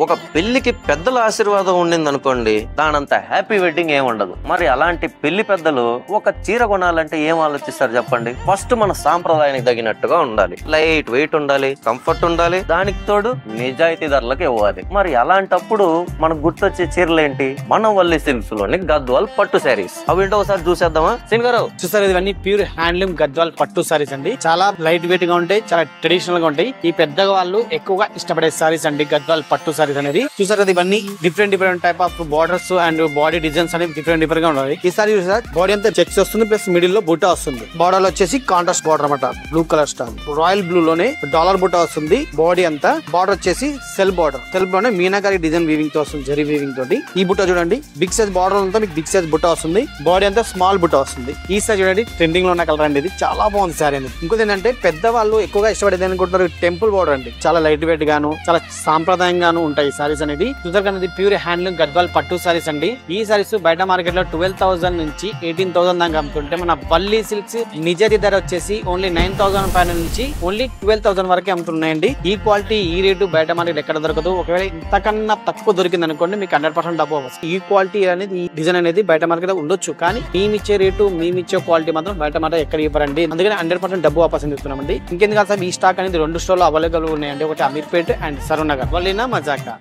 ఒక పెళ్లికి పెద్దల ఆశీర్వాదం ఉండింది అనుకోండి, దానంత హ్యాపీ వెడ్డింగ్ ఏం ఉండదు. మరి అలాంటి పెళ్లి పెద్దలు ఒక చీర కొనాలంటే ఏం ఆలోచిస్తారు చెప్పండి? ఫస్ట్ మన సాంప్రదాయానికి తగినట్టుగా ఉండాలి, లైట్ వెయిట్ ఉండాలి, కంఫర్ట్ ఉండాలి, దానికి తోడు నిజాయితీ ధరలకు ఇవ్వాలి. మరి అలాంటప్పుడు మనకు గుర్తొచ్చే చీరలు ఏంటి? మనవల్లి సిల్క్స్ లోని గద్వాల్ పట్టు శారీస్. అవేంటో ఒకసారి చూసేద్దామా సీన్ గారు? చూసారు, ఇవన్నీ ప్యూర్ హ్యాండ్లూమ్ గద్వాల్ పట్టు సారీస్ అండి. చాలా లైట్ వెయిట్ గా ఉంటాయి, చాలా ట్రెడిషనల్ గా ఉంటాయి. ఈ పెద్దగా వాళ్ళు ఎక్కువగా ఇష్టపడే సారీస్ అండి గద్వాల్ పట్టు సారీస్ అనేది. చూసారు కదా, ఇవన్నీ different type of borders and body designs అనేవి డిఫరెంట్ గా ఉన్నాయి. ఈ సారీ చూసారు, బాడీ అంతా చెక్స్ వస్తుంది, ప్లస్ మిడిల్ లో బుట్ట వస్తుంది. బార్డర్ వచ్చేసి కాంట్రాస్ట్ బార్డర్ అనమాట, blue colour star royal blue లోనే డాలర్ బుట్ట వస్తుంది. బాడీ అంతా బార్డర్ వచ్చేసి సెల్ లోనే మీనాకారి డిజైన్ వీవింగ్ తో వస్తుంది, జరీ వీవింగ్ తోటి. ఈ బుట్ట చూడండి, బిగ్ సైజ్ బార్డర్ అంతా మీకు బిగ్ సైజ్ బుట్ట వస్తుంది. బాడీ అంతా స్మాల్ బుట్ట వస్తుంది. ఈ సారీ చూడండి, ట్రెండింగ్ లో ఉన్న కలర్ అండి, ఇది చాలా బాగుంది సారీ అనేది. ఇంకోటి ఏంటంటే పెద్దవాళ్ళు ఎక్కువగా ఇష్టపడేది అనుకుంటున్నారు టెంపుల్ బార్డర్ అండి. చాలా లైట్ వెయిట్ గాను, చాలా సాంప్రదాయంగాను ఉంటాయి ఈ సారీస్ అనేది. చూసారు కదా, ప్యూర్ హ్యాండ్లూమ్ గద్వాల్ పట్టు సారీస్ అండి. ఈ సారీస్ బయట మార్కెట్ లో 12,000 నుంచి 18,000 దాకా అమ్ముతుంటే, మన వల్లి సిల్క్స్ నిజాయితీ ధర వచ్చేసి ఓన్లీ 9,500 నుంచి ఓన్లీ 12,000 వరకే అమ్ముతున్నాయండి. ఈ క్వాలిటీ ఈ రేటు బయట మార్కెట్ ఎక్కడ దొరకదు. ఒకవేళ ఇంతకన్నా తక్కువ దొరికింది అనుకోండి, మీకు 100% డబ్బు వస్తుంది. ఈ క్వాలిటీ అనేది, ఈ డిజైన్ అనేది బయట మార్కెట్ ఉండొచ్చు, కానీ మేమిచ్చే రేటు, మేమిచ్చే క్వాలిటీ మాత్రం బయట మార్కెట్ ఎక్కడ ఇవ్వరండి. అందుకని 100% డబ్బు వాపస్ ఇస్తున్నామండి. ఇంకెందుకు కాదు, ఈ స్టాక్ అనేది 2 స్టోర్లు అవైలబుల్ ఉన్నాయండి. ఒకటి అమీర్పేట్ అండ్ సరూర్ నగర్. వల్లినా మజాకా.